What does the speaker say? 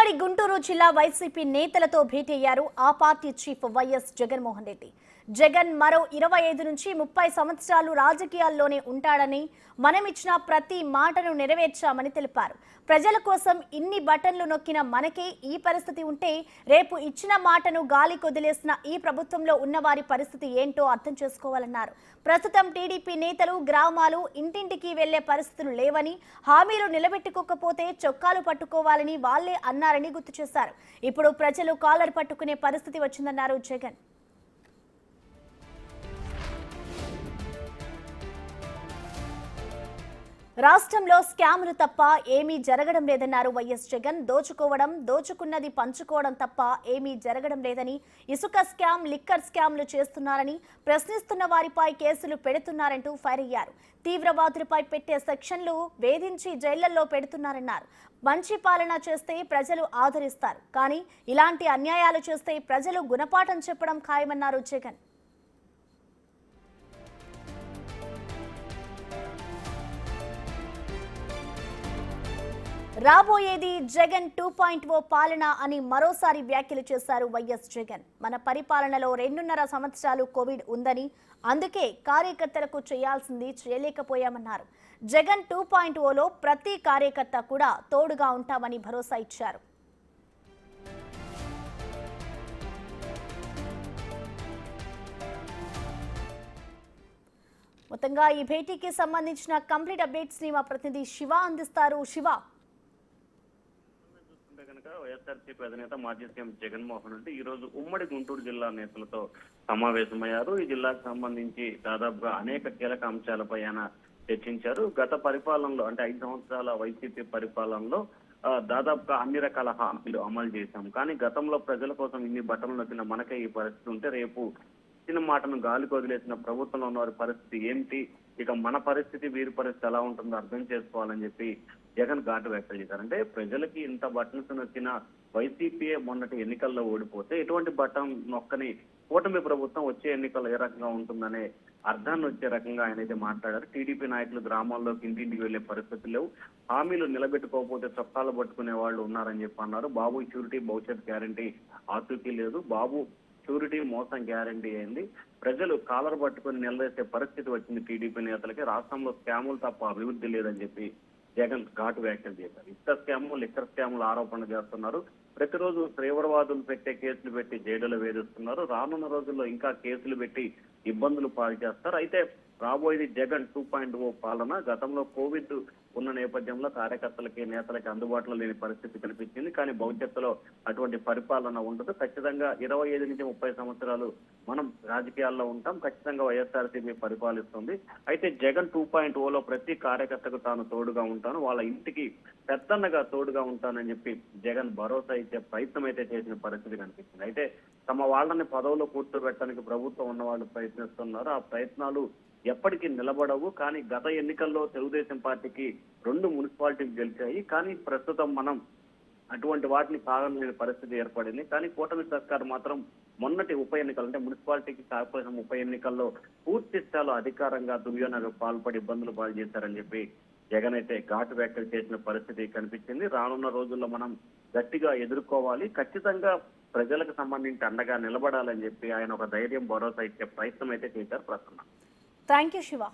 ఉమ్మడి గుంటూరు జిల్లా వైసీపీ నేతలతో భేటీ అయ్యారు ఆ party chief YS Jaganmohan Reddy. Jagan మరో 25 నుంచి 30 సంవత్సరాలు రాజకీయాల్లోనే ఉంటాడని, మనమిచ్చిన ప్రతి మాటను నెరవేర్చామని తెలిపారు. ప్రజల కోసం ఇన్ని బటన్లు నొక్కిన మనకే ఈ పరిస్థితి ఉంటే రేపు ఇచ్చిన మాటను గాలి కొదిలేసిన ఈ ప్రభుత్వంలో ఉన్నవారి పరిస్థితి ఏంటో అర్థం చేసుకోవాలన్నారు. ప్రస్తుతం టీడీపీ నేతలు గ్రామాలు ఇంటింటికి వెళ్లే పరిస్థితులు లేవని, హామీలు నిలబెట్టుకోకపోతే చొక్కాలు పట్టుకోవాలని వాళ్లే అన్నారని గుర్తు చేశారు. ఇప్పుడు ప్రజలు కాలర్ పట్టుకునే పరిస్థితి వచ్చిందన్నారు జగన్. రాష్ట్రంలో స్కామ్లు తప్ప ఏమీ జరగడం లేదన్నారు వైఎస్ జగన్. దోచుకోవడం, దోచుకున్నది పంచుకోవడం తప్ప ఏమీ జరగడం లేదని, ఇసుక స్కామ్, లిక్కర్ స్కామ్లు చేస్తున్నారని, ప్రశ్నిస్తున్న వారిపై కేసులు పెడుతున్నారంటూ ఫైర్ అయ్యారు. తీవ్రవాదులపై పెట్టే సెక్షన్లు వేధించి జైళ్లలో పెడుతున్నారన్నారు. మంచి పాలన చేస్తే ప్రజలు ఆదరిస్తారు, కానీ ఇలాంటి అన్యాయాలు చేస్తే ప్రజలు గుణపాఠం చెప్పడం ఖాయమన్నారు జగన్. రాబోయేది జగన్ 2.0 పాలన అని మరోసారి వ్యాఖ్యలు చేశారు వైఎస్ జగన్. మన పరిపాలనలో 2.5 సంవత్సరాలు కోవిడ్ ఉందని, అందుకే కార్యకర్తలకు చేయాల్సింది చేయలేకపోయామన్నారు. జగన్ 2.0లో ప్రతి కార్యకర్త కూడా తోడుగా ఉంటామని భరోసా ఇచ్చారు. మొత్తంగా ఈ భేటీకి సంబంధించిన కంప్లీట్ అప్డేట్స్ ని మా ప్రతినిధి శివ అందిస్తారు. శివ, వైఎస్ఆర్సీపీ అధినేత మాజీ సీఎం జగన్మోహన్ రెడ్డి ఈ రోజు ఉమ్మడి గుంటూరు జిల్లా నేతలతో సమావేశమయ్యారు. ఈ జిల్లాకు సంబంధించి దాదాపుగా అనేక కీలక అంశాలపై ఆయన చర్చించారు. గత పరిపాలనలో అంటే 5 సంవత్సరాల వైసీపీ పరిపాలనలో దాదాపుగా అన్ని రకాల హామీలు అమలు చేశాం. కానీ గతంలో ప్రజల కోసం ఇన్ని బటన్లు నొక్కిన మనకే ఈ పరిస్థితి ఉంటే రేపు ఇచ్చిన మాటను గాలికి వదిలేసిన ప్రభుత్వంలో ఉన్న వారి పరిస్థితి ఏంటి, ఇక మన పరిస్థితి వీరి పరిస్థితి ఎలా ఉంటుందో అర్థం చేసుకోవాలని చెప్పి జగన్ ఘాటు వ్యాఖ్యలు చేశారు. అంటే ప్రజలకి ఇంత బటన్స్ నొక్కిన వైసీపీ మొన్నటి ఎన్నికల్లో ఓడిపోతే ఎటువంటి బటన్ నొక్కని కూటమి ప్రభుత్వం వచ్చే ఎన్నికల్లో ఏ రకంగా ఉంటుందనే అర్థాన్ని వచ్చే రకంగా ఆయన అయితే మాట్లాడారు. టీడీపీ నాయకులు గ్రామాల్లోకి ఇంటింటికి వెళ్లే పరిస్థితులు లేవు, హామీలు నిలబెట్టుకోకపోతే చొక్కాలు పట్టుకునే వాళ్ళు ఉన్నారని చెప్పి అన్నారు. బాబు షూరిటీ భవిష్యత్ గ్యారంటీ ఆచూకీ లేదు, బాబు షూరిటీ మోసం గ్యారంటీ అయింది, ప్రజలు కాలర్ పట్టుకుని నిలదీసే పరిస్థితి వచ్చింది టీడీపీ నేతలకి, రాష్ట్రంలో స్కాములు తప్ప అభివృద్ధి లేదని చెప్పి జగన్ ఘాటు వ్యాఖ్యలు చేశారు. ఇసుక స్కాము, లిక్కర్ స్కాములు ఆరోపణలు చేస్తున్నారు. ప్రతిరోజు తీవ్రవాదులు పెట్టే కేసులు పెట్టి జైలులో వేధిస్తున్నారు. రానున్న రోజుల్లో ఇంకా కేసులు పెట్టి ఇబ్బందులు పాలు చేస్తారు. అయితే రాబోయేది జగన్ 2.0 పాలన. గతంలో కోవిడ్ ఉన్న నేపథ్యంలో కార్యకర్తలకి నేతలకి అందుబాటులో లేని పరిస్థితి కనిపించింది. కానీ భవిష్యత్తులో అటువంటి పరిపాలన ఉండదు. ఖచ్చితంగా 25 నుంచి 30 సంవత్సరాలు మనం రాజకీయాల్లో ఉంటాం. ఖచ్చితంగా వైఎస్ఆర్సీపీ పరిపాలిస్తుంది. అయితే జగన్ 2.0లో ప్రతి కార్యకర్తకు తాను తోడుగా ఉంటాను, వాళ్ళ ఇంటికి పెద్దన్నగా తోడుగా ఉంటానని చెప్పి జగన్ భరోసా ఇచ్చే ప్రయత్నం అయితే చేసిన పరిస్థితి కనిపిస్తుంది. అయితే తమ వాళ్ళని పదవులో కూర్చోబెట్టడానికి ప్రభుత్వం ఉన్న వాళ్ళు ప్రయత్నిస్తున్నారు. ఆ ప్రయత్నాలు ఎప్పటికీ నిలబడవు. కానీ గత ఎన్నికల్లో తెలుగుదేశం పార్టీకి 2 మున్సిపాలిటీలు గెలిచాయి. కానీ ప్రస్తుతం మనం అటువంటి వాటిని కావాలనే పరిస్థితి ఏర్పడింది. కానీ కూటమి సర్కారు మాత్రం మొన్నటి ఉప ఎన్నికలు అంటే మున్సిపాలిటీకి కార్పొరేషన్ ఉప ఎన్నికల్లో పూర్తి స్థాయిలో అధికారంగా దుర్యోగం పాల్పడి ఇబ్బందులు పాలు చేశారని చెప్పి జగన్ అయితే ఘాటు వ్యాఖ్యలు చేసిన పరిస్థితి కనిపించింది. రానున్న రోజుల్లో మనం గట్టిగా ఎదుర్కోవాలి, ఖచ్చితంగా ప్రజలకు సంబంధించి అండగా నిలబడాలని చెప్పి ఆయన ఒక ధైర్యం భరోసా ఇచ్చే ప్రయత్నం అయితే చేశారు. ప్రస్తుతం థ్యాంక్ యూ శివ.